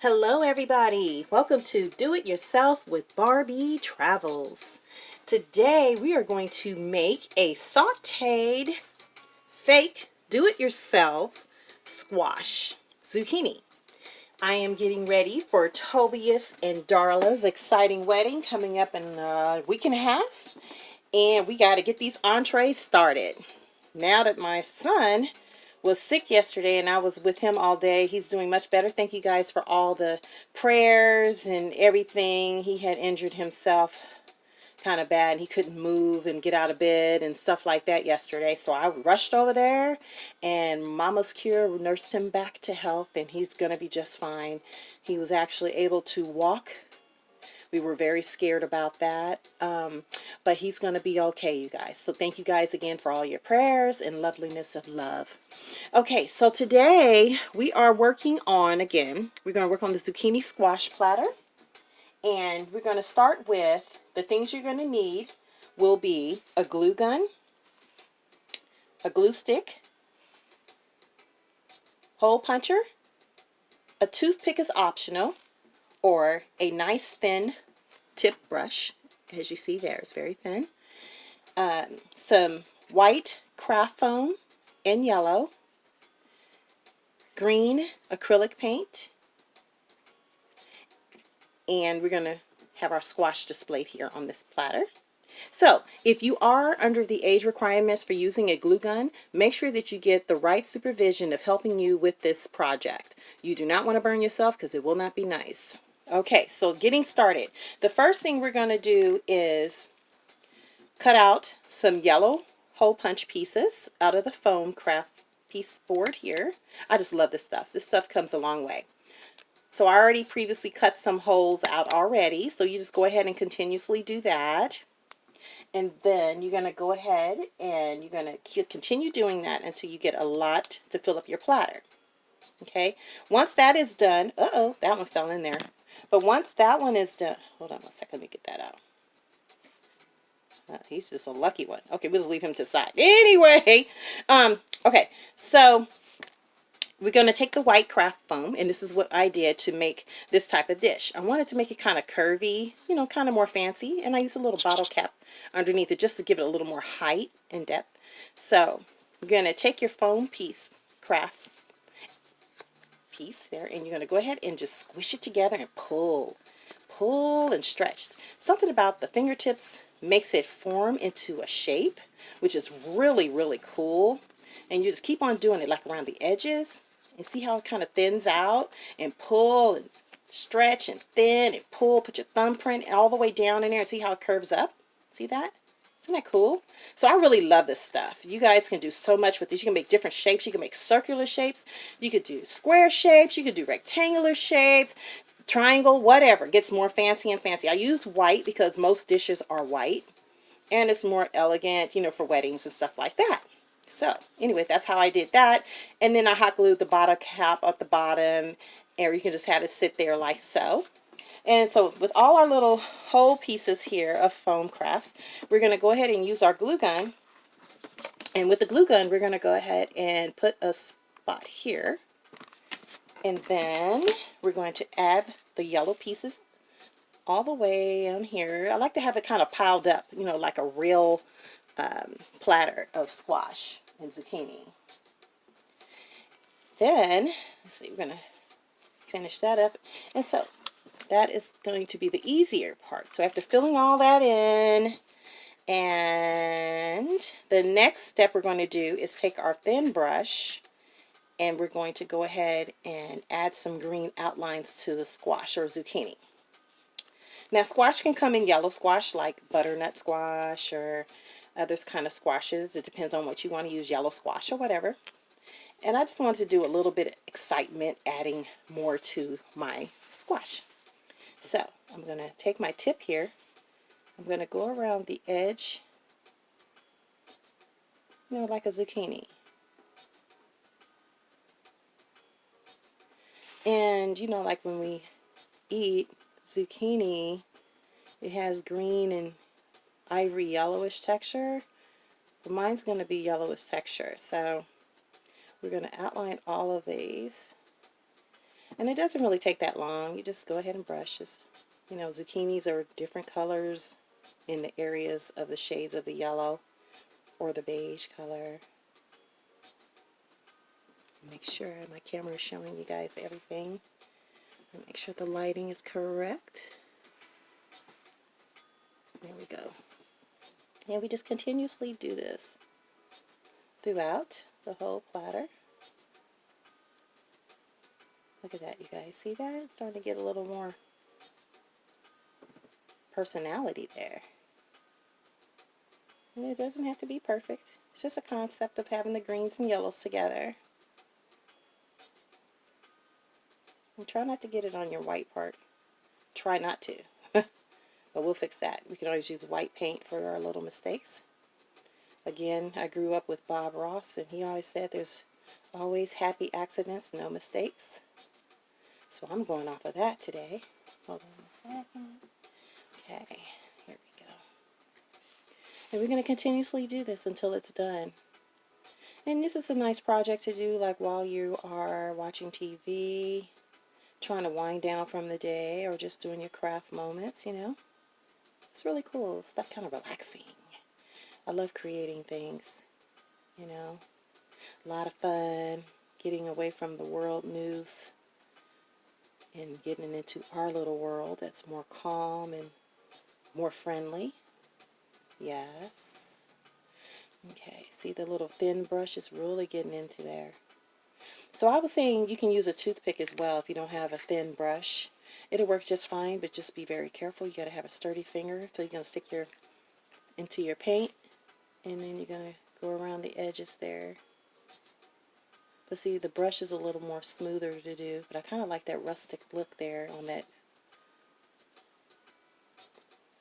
Hello everybody, welcome to Do It Yourself with Barbie Travels. Today we are going to make a sauteed fake do-it-yourself squash zucchini. I am getting ready for Tobias and Darla's exciting wedding coming up in a week and a half, and we got to get these entrees started. Now that my son was sick yesterday and I was with him all day, he's doing much better. Thank you guys for all the prayers and everything. He had injured himself kind of bad and he couldn't move and get out of bed and stuff like that yesterday. So I rushed over there and Mama's Cure nursed him back to health, and he's going to be just fine. He was actually able to walk. We were very scared about that, but he's going to be okay, you guys. So thank you guys again for all your prayers and loveliness of love. Okay, so today we are working on, again, we're going to work on the zucchini squash platter. And we're going to start with the things you're going to need will be a glue gun, a glue stick, hole puncher, a toothpick is optional, or a nice thin tip brush. As you see there, it's very thin. Some white craft foam and yellow, green acrylic paint, and we're going to have our squash displayed here on this platter. So if you are under the age requirements for using a glue gun, make sure that you get the right supervision of helping you with this project. You do not want to burn yourself because it will not be nice. Okay, so getting started. The first thing we're going to do is cut out some yellow hole punch pieces out of the foam craft piece board here. I just love this stuff. This stuff comes a long way. So I already previously cut some holes out already, so you just go ahead and continuously do that. And then you're going to go ahead and you're going to continue doing that until you get a lot to fill up your platter. Okay, once that is done, that one fell in there. But once that one is done, hold on one second, let me get that out. He's just a lucky one. Okay, we'll just leave him to the side. Anyway, okay, so we're going to take the white craft foam, and this is what I did to make this type of dish. I wanted to make it kind of curvy, you know, kind of more fancy, and I used a little bottle cap underneath it just to give it a little more height and depth. So you're going to take your foam craft piece there, and you're going to go ahead and just squish it together and pull and stretch. Something about the fingertips makes it form into a shape, which is really, really cool. And you just keep on doing it like around the edges, and see how it kind of thins out, and pull and stretch and thin and pull. Put your thumbprint all the way down in there and see how it curves up. See that? Isn't that cool? So I really love this stuff. You guys can do so much with this. You can make different shapes. You can make circular shapes. You could do square shapes. You could do rectangular shapes, triangle, whatever. It gets more fancy and fancy. I used white because most dishes are white, and it's more elegant, you know, for weddings and stuff like that. So anyway, that's how I did that. And then I hot glued the bottom cap at the bottom, or you can just have it sit there like so. And so with all our little whole pieces here of foam crafts, we're going to go ahead and use our glue gun. And with the glue gun, we're going to go ahead and put a spot here. And then we're going to add the yellow pieces all the way on here. I like to have it kind of piled up, you know, like a real platter of squash and zucchini. Then, let's see, we're going to finish that up. And so that is going to be the easier part. So after filling all that in, and the next step we're going to do is take our thin brush, and we're going to go ahead and add some green outlines to the squash or zucchini. Now, squash can come in yellow squash like butternut squash or others kind of squashes. It depends on what you want to use, yellow squash or whatever. And I just wanted to do a little bit of excitement, adding more to my squash. So I'm going to take my tip here. I'm going to go around the edge, you know, like a zucchini. And, you know, like when we eat zucchini, it has green and ivory yellowish texture. But mine's going to be yellowish texture. So we're going to outline all of these. And it doesn't really take that long. You just go ahead and brush. Just, you know, zucchinis are different colors in the areas of the shades of the yellow or the beige color. Make sure my camera is showing you guys everything. And make sure the lighting is correct. There we go. And we just continuously do this throughout the whole platter. Look at that, you guys. See that? It's starting to get a little more personality there. And it doesn't have to be perfect. It's just a concept of having the greens and yellows together. And try not to get it on your white part. Try not to. But we'll fix that. We can always use white paint for our little mistakes. Again, I grew up with Bob Ross, and he always said there's always happy accidents, no mistakes. So I'm going off of that today. Hold on a second. Okay, here we go. And we're going to continuously do this until it's done. And this is a nice project to do like while you are watching TV, trying to wind down from the day, or just doing your craft moments, you know. It's really cool. It's that kind of relaxing. I love creating things, you know. A lot of fun, getting away from the world news and getting into our little world that's more calm and more friendly. Yes. Okay, see the little thin brush is really getting into there. So I was saying you can use a toothpick as well if you don't have a thin brush. It'll work just fine, but just be very careful. You got to have a sturdy finger. So you're going to stick into your paint, and then you're going to go around the edges there. But see, the brush is a little more smoother to do, but I kind of like that rustic look there on that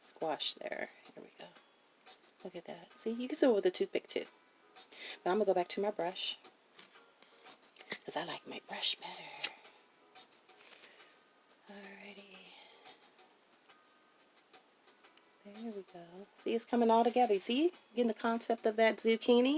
squash there. Here we go. Look at that. See, you can do it with a toothpick too. But I'm going to go back to my brush, because I like my brush better. Alrighty. There we go. See, it's coming all together. See, getting the concept of that zucchini?